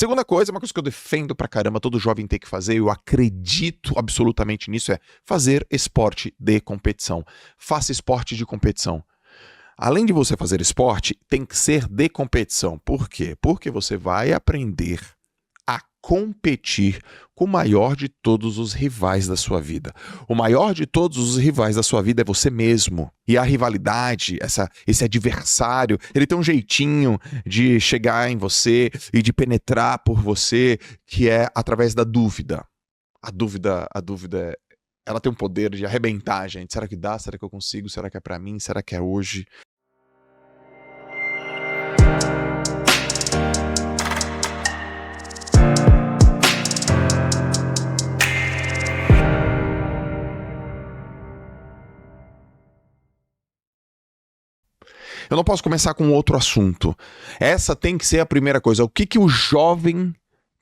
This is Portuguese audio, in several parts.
Segunda coisa, uma coisa que eu defendo pra caramba, todo jovem tem que fazer, eu acredito absolutamente nisso, é fazer esporte de competição. Faça esporte de competição. Além de você fazer esporte, tem que ser de competição. Por quê? Porque você vai aprender a competir com o maior de todos os rivais da sua vida. O maior de todos os rivais da sua vida é você mesmo. E a rivalidade, esse adversário, ele tem um jeitinho de chegar em você e de penetrar por você, que é através da dúvida. A dúvida, ela tem um poder de arrebentar a gente. Será que dá? Será que eu consigo? Será que é pra mim? Será que é hoje? Eu não posso começar com outro assunto. Essa tem que ser a primeira coisa. O que o jovem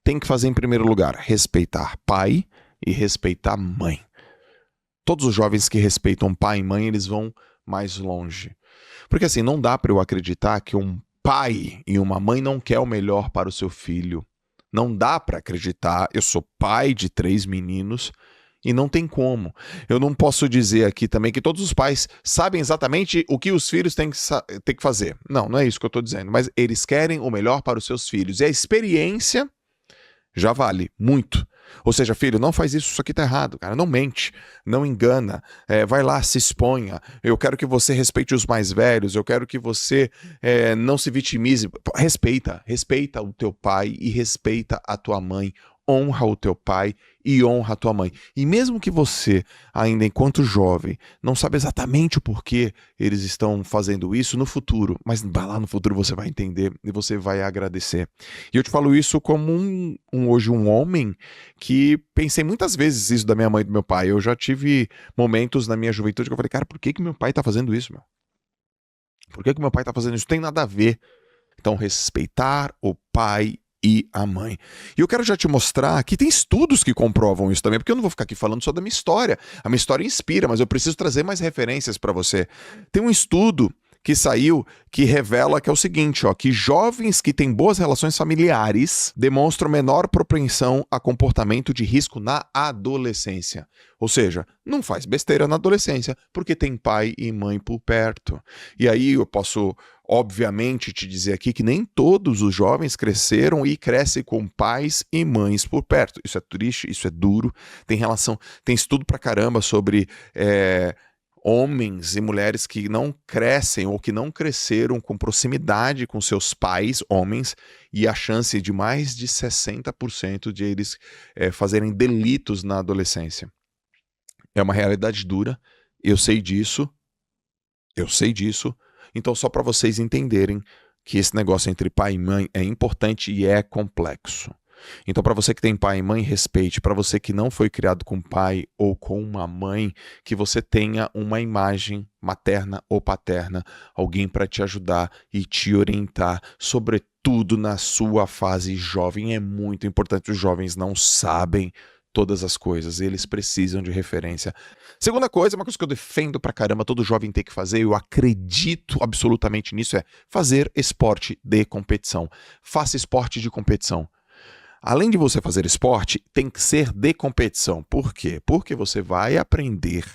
tem que fazer em primeiro lugar? Respeitar pai e respeitar mãe. Todos os jovens que respeitam pai e mãe, eles vão mais longe. Porque assim, não dá para eu acreditar que um pai e uma mãe não quer o melhor para o seu filho. Não dá para acreditar. Eu sou pai de 3 meninos e não tem como. Eu não posso dizer aqui também que todos os pais sabem exatamente o que os filhos têm que fazer. Não é isso que eu estou dizendo. Mas eles querem o melhor para os seus filhos. E a experiência já vale muito. Ou seja, filho, não faz isso aqui tá errado, cara. Não mente, não engana. Vai lá, se exponha. Eu quero que você respeite os mais velhos. Eu quero que você não se vitimize. Respeita o teu pai e respeita a tua mãe. Honra o teu pai e honra a tua mãe. E mesmo que você, ainda enquanto jovem, não sabe exatamente o porquê eles estão fazendo isso no futuro, mas lá no futuro você vai entender e você vai agradecer. E eu te falo isso como hoje um homem que pensei muitas vezes isso da minha mãe e do meu pai. Eu já tive momentos na minha juventude que eu falei, cara, por que meu pai tá fazendo isso, meu? Por que meu pai tá fazendo isso? Tem nada a ver. Então, respeitar o pai e a mãe. E eu quero já te mostrar que tem estudos que comprovam isso também, porque eu não vou ficar aqui falando só da minha história. A minha história inspira, mas eu preciso trazer mais referências para você. Tem um estudo que saiu que revela que é o seguinte, que jovens que têm boas relações familiares demonstram menor propensão a comportamento de risco na adolescência. Ou seja, não faz besteira na adolescência, porque tem pai e mãe por perto. E aí eu posso, obviamente, te dizer aqui que nem todos os jovens cresceram e crescem com pais e mães por perto. Isso é triste, isso é duro. Tem estudo pra caramba sobre homens e mulheres que não crescem ou que não cresceram com proximidade com seus pais, homens, e a chance de mais de 60% de eles fazerem delitos na adolescência. É uma realidade dura, eu sei disso, então só para vocês entenderem que esse negócio entre pai e mãe é importante e é complexo. Então, para você que tem pai e mãe, respeite. Para você que não foi criado com pai ou com uma mãe, que você tenha uma imagem materna ou paterna, alguém para te ajudar e te orientar, sobretudo na sua fase jovem. É muito importante. Os jovens não sabem todas as coisas, eles precisam de referência. Segunda coisa, uma coisa que eu defendo pra caramba, todo jovem tem que fazer, eu acredito absolutamente nisso, é fazer esporte de competição. Faça esporte de competição. Além de você fazer esporte, tem que ser de competição. Por quê? Porque você vai aprender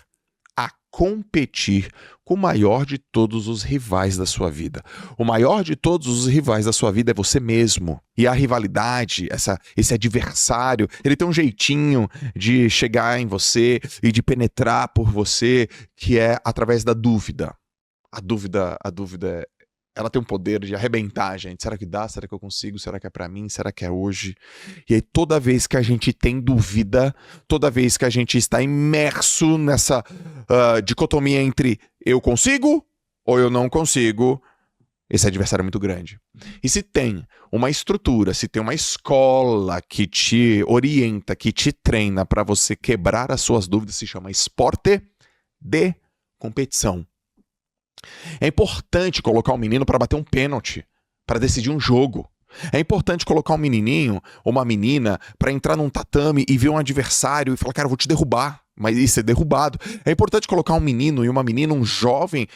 a competir com o maior de todos os rivais da sua vida. O maior de todos os rivais da sua vida é você mesmo. E a rivalidade, esse adversário, ele tem um jeitinho de chegar em você e de penetrar por você, que é através da dúvida. A dúvida ela tem um poder de arrebentar a gente. Será que dá? Será que eu consigo? Será que é pra mim? Será que é hoje? E aí toda vez que a gente tem dúvida, toda vez que a gente está imerso nessa dicotomia entre eu consigo ou eu não consigo, esse adversário é muito grande. E se tem uma estrutura, se tem uma escola que te orienta, que te treina para você quebrar as suas dúvidas, se chama esporte de competição. É importante colocar um menino para bater um pênalti, para decidir um jogo. É importante colocar um menininho ou uma menina para entrar num tatame e ver um adversário e falar, cara, eu vou te derrubar. mas isso é derrubado. É importante colocar um menino e uma menina, um jovem,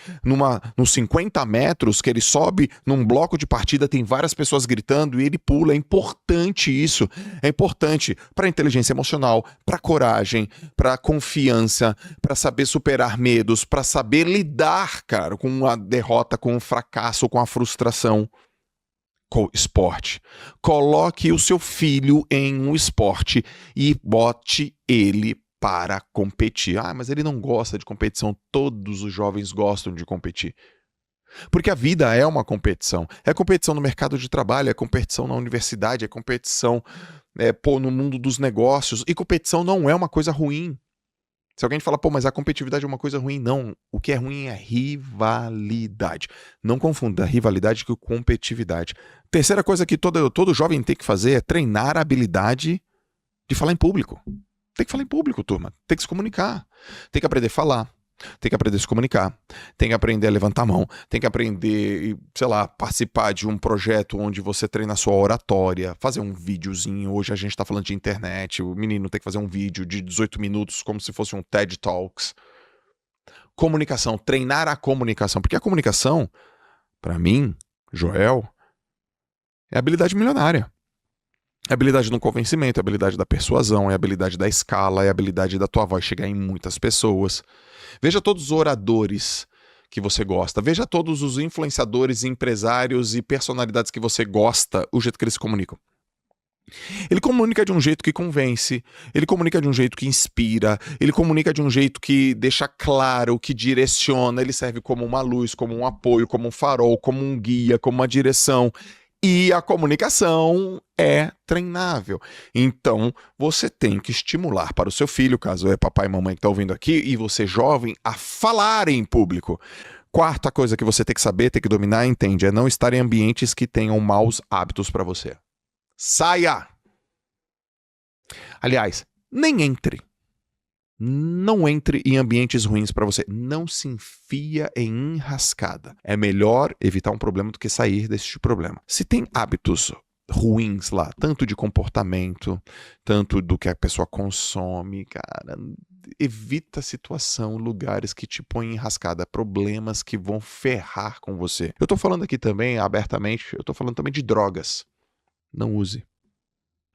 nos 50 metros, que ele sobe num bloco de partida, tem várias pessoas gritando e ele pula. É importante isso. É importante para inteligência emocional, para coragem, para confiança, para saber superar medos, para saber lidar, cara, com a derrota, com o fracasso, com a frustração. Esporte. Coloque o seu filho em um esporte e bote ele para competir. Ah, mas ele não gosta de competição. Todos os jovens gostam de competir. Porque a vida é uma competição. É competição no mercado de trabalho, é competição na universidade, é competição no mundo dos negócios. E competição não é uma coisa ruim. Se alguém fala, mas a competitividade é uma coisa ruim, não. O que é ruim é rivalidade. Não confunda rivalidade com competitividade. Terceira coisa que todo jovem tem que fazer é treinar a habilidade de falar em público. Tem que falar em público, turma. Tem que se comunicar. Tem que aprender a falar. Tem que aprender a se comunicar. Tem que aprender a levantar a mão. Tem que aprender, participar de um projeto onde você treina a sua oratória. Fazer um videozinho. Hoje a gente tá falando de internet. O menino tem que fazer um vídeo de 18 minutos como se fosse um TED Talks. Comunicação. Treinar a comunicação. Porque a comunicação, para mim, Joel, é habilidade milionária. É habilidade do convencimento, é habilidade da persuasão, é habilidade da escala, é habilidade da tua voz chegar em muitas pessoas. Veja todos os oradores que você gosta, veja todos os influenciadores, empresários e personalidades que você gosta, o jeito que eles se comunicam. Ele comunica de um jeito que convence, ele comunica de um jeito que inspira, ele comunica de um jeito que deixa claro, que direciona, ele serve como uma luz, como um apoio, como um farol, como um guia, como uma direção. E a comunicação é treinável. Então, você tem que estimular para o seu filho, caso é papai e mamãe que está ouvindo aqui, e você jovem, a falar em público. Quarta coisa que você tem que saber, tem que dominar, entende, é não estar em ambientes que tenham maus hábitos para você. Saia! Aliás, nem entre. Não entre em ambientes ruins para você. Não se enfia em enrascada. É melhor evitar um problema do que sair desse problema. Se tem hábitos ruins lá, tanto de comportamento, tanto do que a pessoa consome, cara, evita situação, lugares que te põem em enrascada, problemas que vão ferrar com você. Eu tô falando aqui também, abertamente, eu tô falando também de drogas. Não use.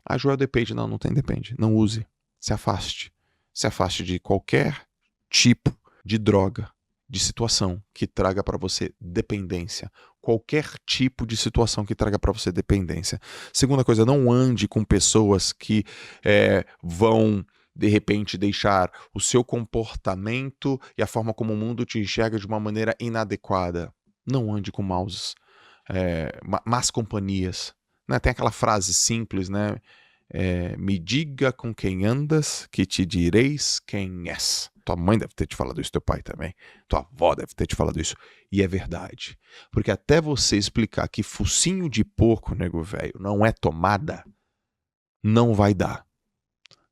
Ah, Joel, depende. Não tem depende. Não use. Se afaste. Se afaste de qualquer tipo de droga, de situação que traga para você dependência. Qualquer tipo de situação que traga para você dependência. Segunda coisa, não ande com pessoas que vão, de repente, deixar o seu comportamento e a forma como o mundo te enxerga de uma maneira inadequada. Não ande com más companhias. Né? Tem aquela frase simples, né? Me diga com quem andas, que te direis quem és. Tua mãe deve ter te falado isso, teu pai também. Tua avó deve ter te falado isso. E é verdade. Porque até você explicar que focinho de porco, nego velho, não é tomada, não vai dar.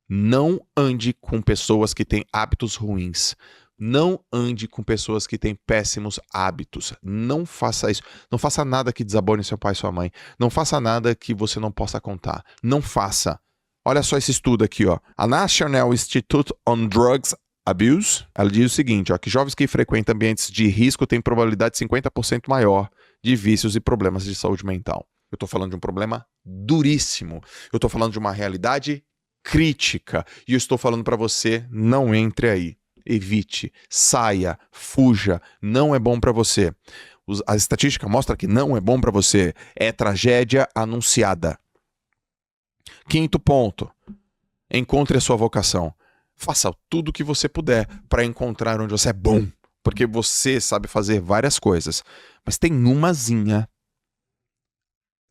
Não ande com pessoas que têm hábitos ruins. Não ande com pessoas que têm péssimos hábitos. Não faça isso. Não faça nada que desabone seu pai e sua mãe. Não faça nada que você não possa contar. Não faça. Olha só esse estudo aqui, ó. A National Institute on Drugs Abuse, ela diz o seguinte, ó, que jovens que frequentam ambientes de risco têm probabilidade 50% maior de vícios e problemas de saúde mental. Eu tô falando de um problema duríssimo. Eu tô falando de uma realidade crítica. E eu estou falando para você, não entre aí. Evite, saia, fuja, não é bom para você. A estatística mostra que não é bom para você. É tragédia anunciada. Quinto ponto, encontre a sua vocação. Faça tudo o que você puder para encontrar onde você é bom, porque você sabe fazer várias coisas, mas tem umazinha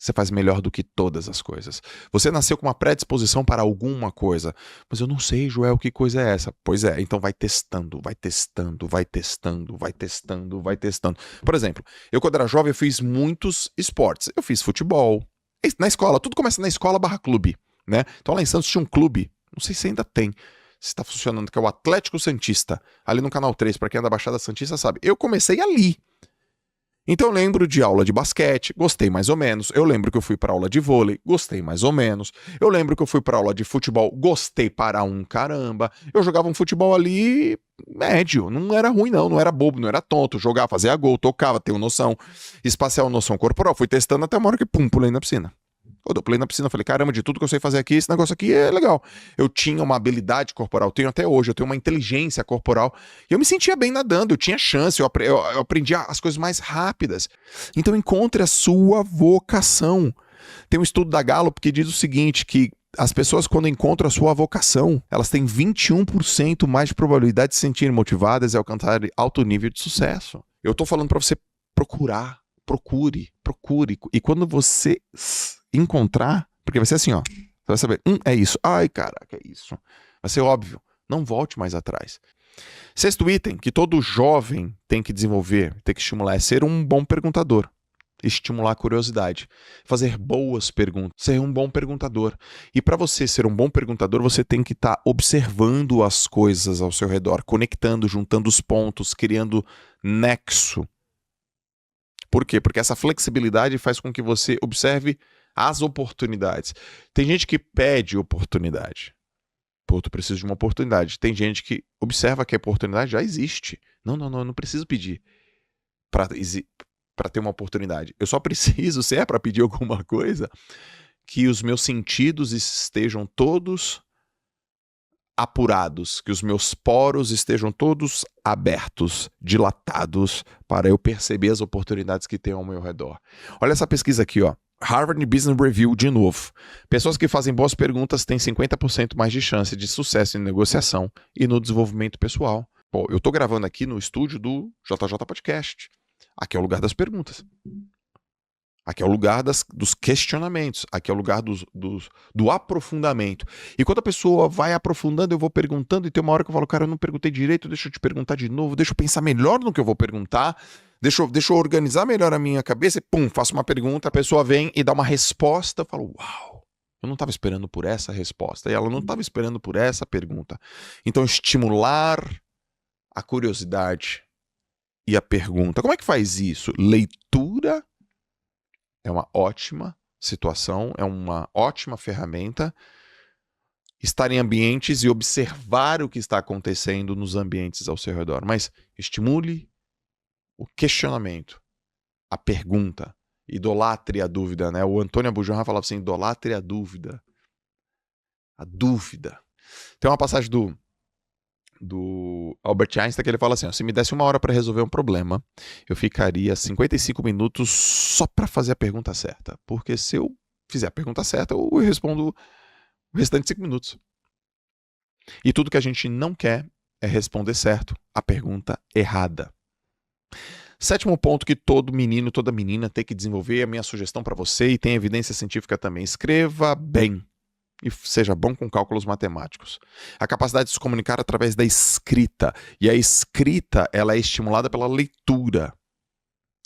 você faz melhor do que todas as coisas. Você nasceu com uma predisposição para alguma coisa. Mas eu não sei, Joel, que coisa é essa? Pois é, então vai testando, vai testando, vai testando, vai testando, vai testando. Por exemplo, eu quando era jovem eu fiz muitos esportes. Eu fiz futebol, na escola, tudo começa na escola/clube, né? Então lá em Santos tinha um clube, não sei se ainda tem, se está funcionando, que é o Atlético Santista, ali no Canal 3, para quem é da Baixada Santista sabe. Eu comecei ali. Então eu lembro de aula de basquete, gostei mais ou menos. Eu lembro que eu fui para aula de vôlei, gostei mais ou menos. Eu lembro que eu fui para aula de futebol, gostei para um caramba. Eu jogava um futebol ali médio, não era ruim não era bobo, não era tonto. Jogava, fazia gol, tocava, tenho noção espacial, noção corporal. Fui testando até uma hora que, pum, pulei na piscina. Quando eu pulei na piscina, eu falei, caramba, de tudo que eu sei fazer aqui, esse negócio aqui é legal. Eu tinha uma habilidade corporal, tenho até hoje, eu tenho uma inteligência corporal. E eu me sentia bem nadando, eu tinha chance, eu aprendia as coisas mais rápidas. Então encontre a sua vocação. Tem um estudo da Gallup que diz o seguinte, que as pessoas quando encontram a sua vocação, elas têm 21% mais de probabilidade de se sentirem motivadas e alcançar alto nível de sucesso. Eu tô falando para você procurar, procure. E quando você encontrar, porque vai ser assim, ó, você vai saber, é isso, ai caraca, é isso. Vai ser óbvio, não volte mais atrás. Sexto item que todo jovem tem que desenvolver, tem que estimular, é ser um bom perguntador. Estimular a curiosidade, fazer boas perguntas, ser um bom perguntador. E para você ser um bom perguntador, você tem que estar observando as coisas ao seu redor, conectando, juntando os pontos, criando nexo. Por quê? Porque essa flexibilidade faz com que você observe as oportunidades. Tem gente que pede oportunidade. Pô, tu precisa de uma oportunidade. Tem gente que observa que a oportunidade já existe. Não, eu não preciso pedir para ter uma oportunidade. Eu só preciso, se é para pedir alguma coisa, que os meus sentidos estejam todos apurados, que os meus poros estejam todos abertos, dilatados, para eu perceber as oportunidades que tem ao meu redor. Olha essa pesquisa aqui, ó. Harvard Business Review de novo. Pessoas que fazem boas perguntas têm 50% mais de chance de sucesso em negociação e no desenvolvimento pessoal. Pô, eu tô gravando aqui no estúdio do JJ Podcast. Aqui é o lugar das perguntas. Aqui é o lugar dos questionamentos. Aqui é o lugar do aprofundamento. E quando a pessoa vai aprofundando, eu vou perguntando, e tem uma hora que eu falo, cara, eu não perguntei direito, deixa eu te perguntar de novo, deixa eu pensar melhor no que eu vou perguntar, deixa eu organizar melhor a minha cabeça, e pum, faço uma pergunta, a pessoa vem e dá uma resposta, eu falo, uau, eu não estava esperando por essa resposta, e ela não estava esperando por essa pergunta. Então, estimular a curiosidade e a pergunta. Como é que faz isso? Leitura é uma ótima situação, é uma ótima ferramenta. Estar em ambientes e observar o que está acontecendo nos ambientes ao seu redor. Mas estimule o questionamento, a pergunta, idolatre a dúvida, né? O Antônio Abujamra falava assim, idolatre a dúvida. A dúvida. Tem uma passagem do Albert Einstein que ele fala assim, ó, se me desse 1 hora para resolver um problema, eu ficaria 55 minutos só para fazer a pergunta certa. Porque se eu fizer a pergunta certa, eu respondo o restante de 5 minutos. E tudo que a gente não quer é responder certo a pergunta errada. Sétimo ponto que todo menino, toda menina tem que desenvolver, a minha sugestão para você, e tem evidência científica também, escreva bem. E seja bom com cálculos matemáticos. A capacidade de se comunicar através da escrita. E a escrita, ela é estimulada pela leitura.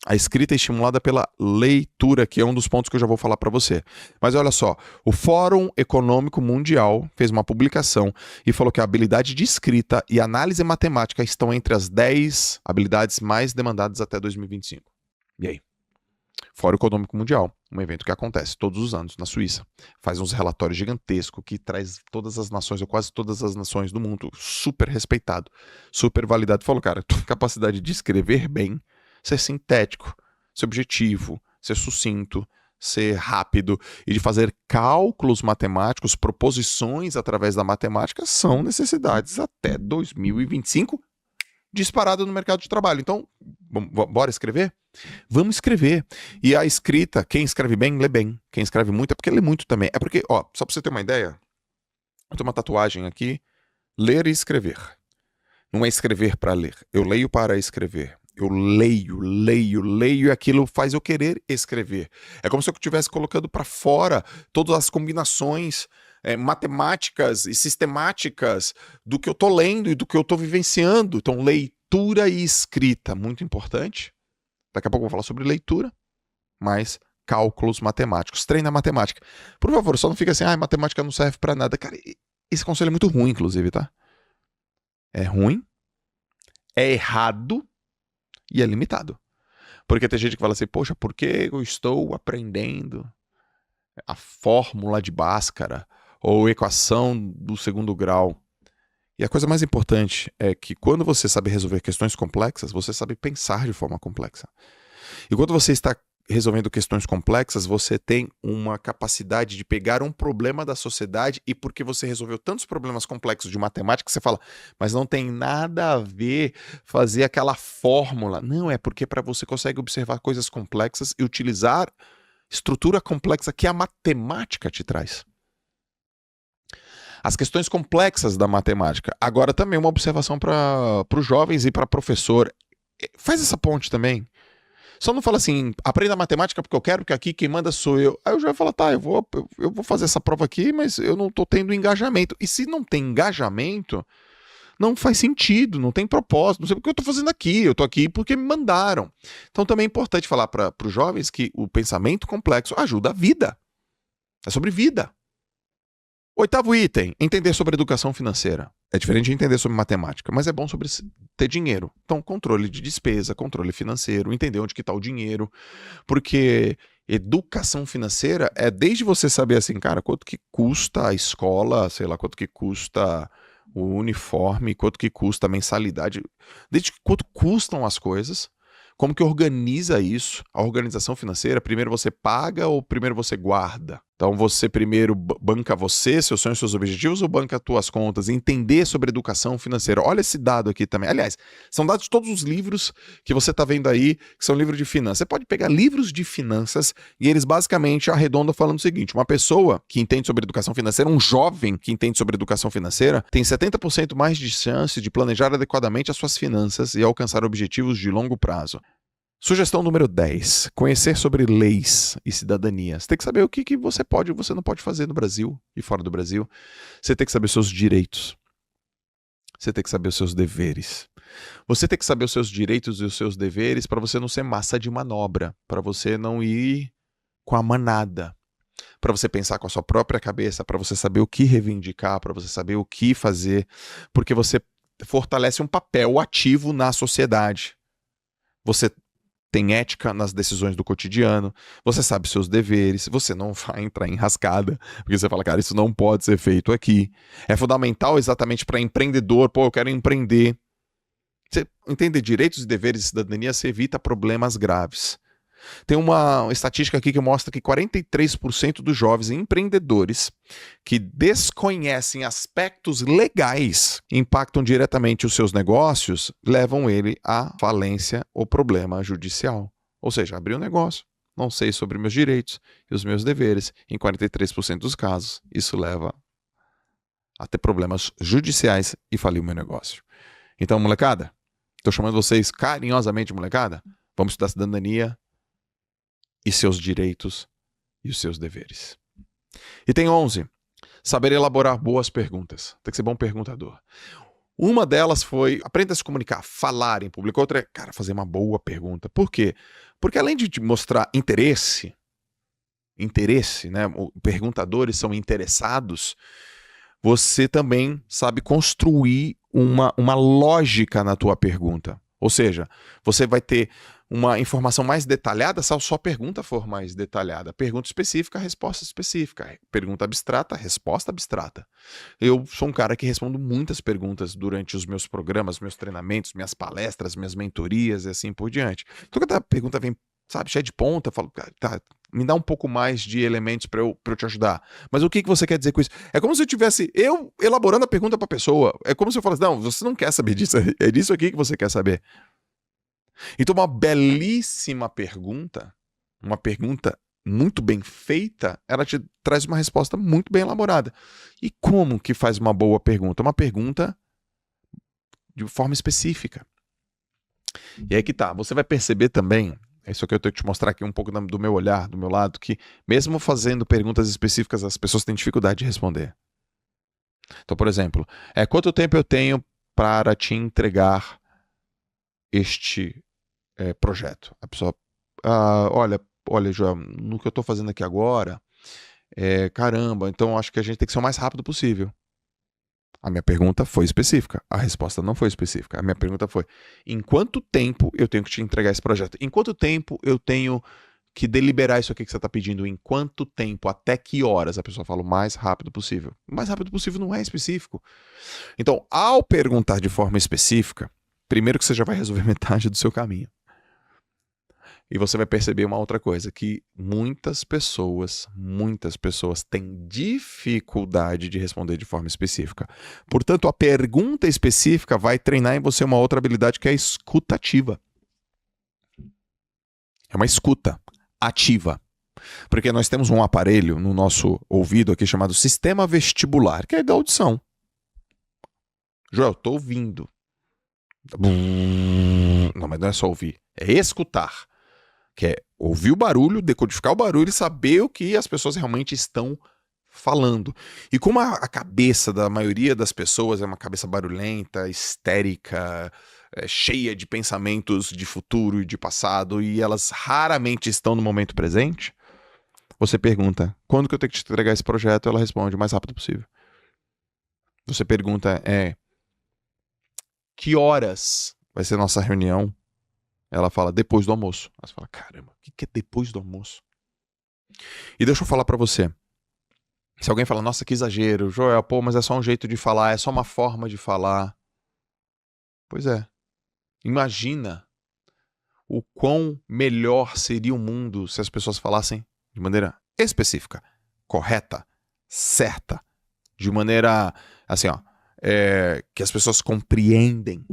A escrita é estimulada pela leitura, que é um dos pontos que eu já vou falar para você. Mas olha só, o Fórum Econômico Mundial fez uma publicação e falou que a habilidade de escrita e análise matemática estão entre as 10 habilidades mais demandadas até 2025. E aí? Fórum Econômico Mundial, um evento que acontece todos os anos na Suíça. Faz uns relatórios gigantescos que traz todas as nações, ou quase todas as nações do mundo, super respeitado, super validado. Falou, cara, tua capacidade de escrever bem, ser sintético, ser objetivo, ser sucinto, ser rápido e de fazer cálculos matemáticos, proposições através da matemática são necessidades até 2025 disparado no mercado de trabalho. Então, bora escrever? Vamos escrever. E a escrita, quem escreve bem, lê bem. Quem escreve muito é porque lê muito também. É porque, ó, só pra você ter uma ideia, eu tenho uma tatuagem aqui, ler e escrever. Não é escrever para ler, eu leio para escrever. Eu leio e aquilo faz eu querer escrever. É como se eu estivesse colocando para fora todas as combinações matemáticas e sistemáticas do que eu tô lendo e do que eu tô vivenciando. Então, leitura e escrita, muito importante. Daqui a pouco eu vou falar sobre leitura, mas cálculos matemáticos. Treina matemática. Por favor, só não fica assim, matemática não serve para nada. Cara, esse conselho é muito ruim, inclusive, tá? É ruim, é errado e é limitado. Porque tem gente que fala assim, poxa, por que eu estou aprendendo a fórmula de Bhaskara ou equação do segundo grau? E a coisa mais importante é que quando você sabe resolver questões complexas, você sabe pensar de forma complexa. E quando você está resolvendo questões complexas, você tem uma capacidade de pegar um problema da sociedade e porque você resolveu tantos problemas complexos de matemática, você fala, mas não tem nada a ver fazer aquela fórmula. Não, é porque para você consegue observar coisas complexas e utilizar estrutura complexa que a matemática te traz. As questões complexas da matemática. Agora também uma observação para os jovens e para professor. Faz essa ponte também. Só não fala assim, aprenda matemática porque eu quero, porque aqui quem manda sou eu. Aí eu já vou falar, tá, eu vou fazer essa prova aqui, mas eu não estou tendo engajamento. E se não tem engajamento, não faz sentido, não tem propósito, não sei porque eu estou fazendo aqui, eu estou aqui porque me mandaram. Então também é importante falar para os jovens que o pensamento complexo ajuda a vida. É sobre vida. 8º item, entender sobre educação financeira. É diferente de entender sobre matemática, mas é bom sobre ter dinheiro. Então, controle de despesa, controle financeiro, entender onde que está o dinheiro, porque educação financeira é desde você saber assim, cara, quanto que custa a escola, sei lá, quanto que custa o uniforme, quanto que custa a mensalidade, desde quanto custam as coisas, como que organiza isso, a organização financeira, primeiro você paga ou primeiro você guarda? Então você primeiro banca você, seus sonhos, seus objetivos ou banca as tuas contas? Entender sobre educação financeira. Olha esse dado aqui também. Aliás, são dados de todos os livros que você está vendo aí, que são livros de finanças. Você pode pegar livros de finanças e eles basicamente arredondam falando o seguinte, uma pessoa que entende sobre educação financeira, um jovem que entende sobre educação financeira, tem 70% mais de chance de planejar adequadamente as suas finanças e alcançar objetivos de longo prazo. Sugestão número 10. Conhecer sobre leis e cidadania. Você tem que saber o que você pode e você não pode fazer no Brasil e fora do Brasil. Você tem que saber os seus direitos. Você tem que saber os seus deveres. Você tem que saber os seus direitos e os seus deveres para você não ser massa de manobra, para você não ir com a manada, para você pensar com a sua própria cabeça, para você saber o que reivindicar, para você saber o que fazer, porque você fortalece um papel ativo na sociedade. Você tem ética nas decisões do cotidiano, você sabe seus deveres, você não vai entrar em rascada, porque você fala, cara, isso não pode ser feito aqui. É fundamental exatamente para empreendedor, pô, eu quero empreender. Você entender direitos e deveres de cidadania, você evita problemas graves. Tem uma estatística aqui que mostra que 43% dos jovens empreendedores que desconhecem aspectos legais impactam diretamente os seus negócios, levam ele à falência ou problema judicial. Ou seja, abri um negócio, não sei sobre meus direitos e os meus deveres. Em 43% dos casos, isso leva a ter problemas judiciais e falir o meu negócio. Então, molecada, estou chamando vocês carinhosamente, molecada, vamos estudar cidadania e seus direitos e os seus deveres. E tem 11. Saber elaborar boas perguntas. Tem que ser bom perguntador. Uma delas foi, aprenda a se comunicar, falar em público. Outra é, cara, fazer uma boa pergunta. Por quê? Porque além de te mostrar interesse, né? Perguntadores são interessados, você também sabe construir uma lógica na tua pergunta. Ou seja, você vai ter uma informação mais detalhada se a sua pergunta for mais detalhada. Pergunta específica, resposta específica. Pergunta abstrata, resposta abstrata. Eu sou um cara que respondo muitas perguntas durante os meus programas, meus treinamentos, minhas palestras, minhas mentorias e assim por diante. Então, quando a pergunta vem, sabe, cheia de ponta, eu falo, tá, me dá um pouco mais de elementos para eu te ajudar. Mas o que você quer dizer com isso? É como se eu tivesse eu elaborando a pergunta para a pessoa. É como se eu falasse, não, você não quer saber disso, é disso aqui que você quer saber. Então, uma belíssima pergunta, uma pergunta muito bem feita, ela te traz uma resposta muito bem elaborada. E como que faz uma boa pergunta? Uma pergunta de forma específica. E aí que tá, você vai perceber também, é isso que eu tenho que te mostrar aqui um pouco do meu olhar, do meu lado, que mesmo fazendo perguntas específicas, as pessoas têm dificuldade de responder. Então, por exemplo, quanto tempo eu tenho para te entregar este projeto? A pessoa, olha, João, no que eu estou fazendo aqui agora, caramba, então acho que a gente tem que ser o mais rápido possível. A minha pergunta foi específica. A resposta não foi específica. A minha pergunta foi: em quanto tempo eu tenho que te entregar esse projeto? Em quanto tempo eu tenho que deliberar isso aqui que você está pedindo? Em quanto tempo? Até que horas? A pessoa fala o mais rápido possível. O mais rápido possível não é específico. Então, ao perguntar de forma específica, primeiro que você já vai resolver metade do seu caminho. E você vai perceber uma outra coisa, que muitas pessoas têm dificuldade de responder de forma específica. Portanto, a pergunta específica vai treinar em você uma outra habilidade que é a escutativa. É uma escuta ativa. Porque nós temos um aparelho no nosso ouvido aqui chamado sistema vestibular, que é da audição. Joel, estou ouvindo. Não, mas não é só ouvir, é escutar. Que é ouvir o barulho, decodificar o barulho e saber o que as pessoas realmente estão falando. E como a cabeça da maioria das pessoas é uma cabeça barulhenta, histérica, cheia de pensamentos de futuro e de passado, e elas raramente estão no momento presente, você pergunta: quando que eu tenho que te entregar esse projeto? Ela responde: o mais rápido possível. Você pergunta: que horas vai ser nossa reunião? Ela fala: depois do almoço. Aí você fala: caramba, o que é depois do almoço? E deixa eu falar pra você. Se alguém fala: nossa, que exagero, Joel, pô, mas é só um jeito de falar, é só uma forma de falar. Pois é. Imagina o quão melhor seria o mundo se as pessoas falassem de maneira específica, correta, certa, de maneira, assim, que as pessoas compreendem.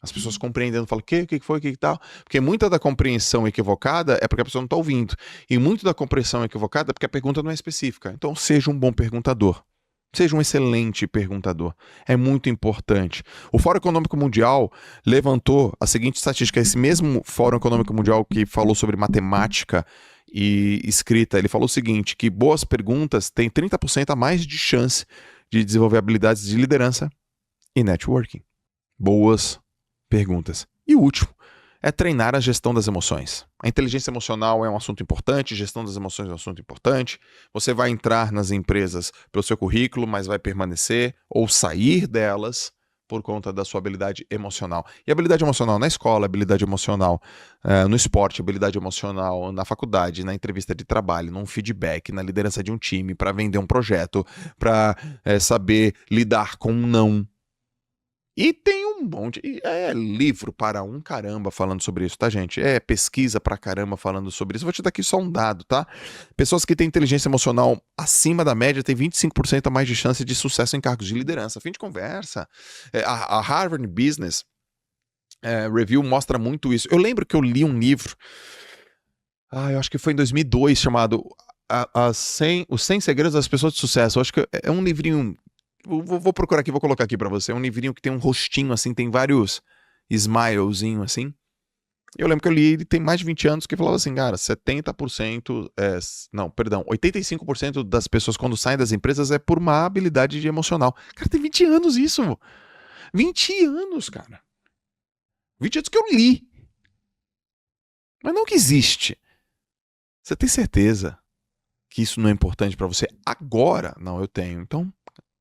As pessoas compreendendo, falam: o que foi, o que tal? Porque muita da compreensão equivocada é porque a pessoa não está ouvindo. E muito da compreensão equivocada é porque a pergunta não é específica. Então, seja um bom perguntador. Seja um excelente perguntador. É muito importante. O Fórum Econômico Mundial levantou a seguinte estatística. Esse mesmo Fórum Econômico Mundial que falou sobre matemática e escrita, ele falou o seguinte, que boas perguntas têm 30% a mais de chance de desenvolver habilidades de liderança e networking. Boas perguntas. E o último é treinar a gestão das emoções. A inteligência emocional é um assunto importante, gestão das emoções é um assunto importante. Você vai entrar nas empresas pelo seu currículo, mas vai permanecer ou sair delas por conta da sua habilidade emocional. E habilidade emocional na escola, habilidade emocional no esporte, habilidade emocional na faculdade, na entrevista de trabalho, num feedback, na liderança de um time, para vender um projeto, para saber lidar com um não. E tem um monte, livro para um caramba falando sobre isso, tá, gente? Pesquisa pra caramba falando sobre isso. Vou te dar aqui só um dado, tá? Pessoas que têm inteligência emocional acima da média têm 25% a mais de chance de sucesso em cargos de liderança. Fim de conversa. A Harvard Business Review mostra muito isso. Eu lembro que eu li um livro, eu acho que foi em 2002, chamado Os 100 Segredos das Pessoas de Sucesso. Eu acho que é um livrinho... Vou procurar aqui, vou colocar aqui pra você. É um livrinho que tem um rostinho assim, tem vários smilezinhos assim. Eu lembro que eu li, ele tem mais de 20 anos, que falava assim, cara, 85% das pessoas quando saem das empresas é por má habilidade de emocional. Cara, tem 20 anos isso. 20 anos, cara. 20 anos que eu li. Mas não que existe. Você tem certeza que isso não é importante pra você agora? Não, eu tenho. Então,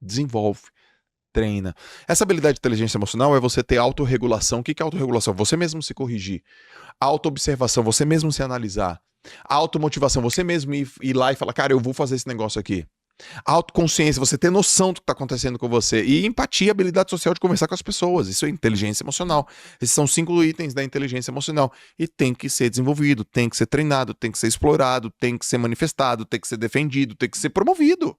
desenvolve, treina. Essa habilidade de inteligência emocional é você ter autorregulação. O que é autorregulação? Você mesmo se corrigir. Autoobservação, você mesmo se analisar. Automotivação, você mesmo ir lá e falar, cara, eu vou fazer esse negócio aqui. Autoconsciência, você ter noção do que está acontecendo com você. E empatia, habilidade social de conversar com as pessoas. Isso é inteligência emocional. Esses são 5 itens da inteligência emocional. E tem que ser desenvolvido, tem que ser treinado, tem que ser explorado, tem que ser manifestado, tem que ser defendido, tem que ser promovido.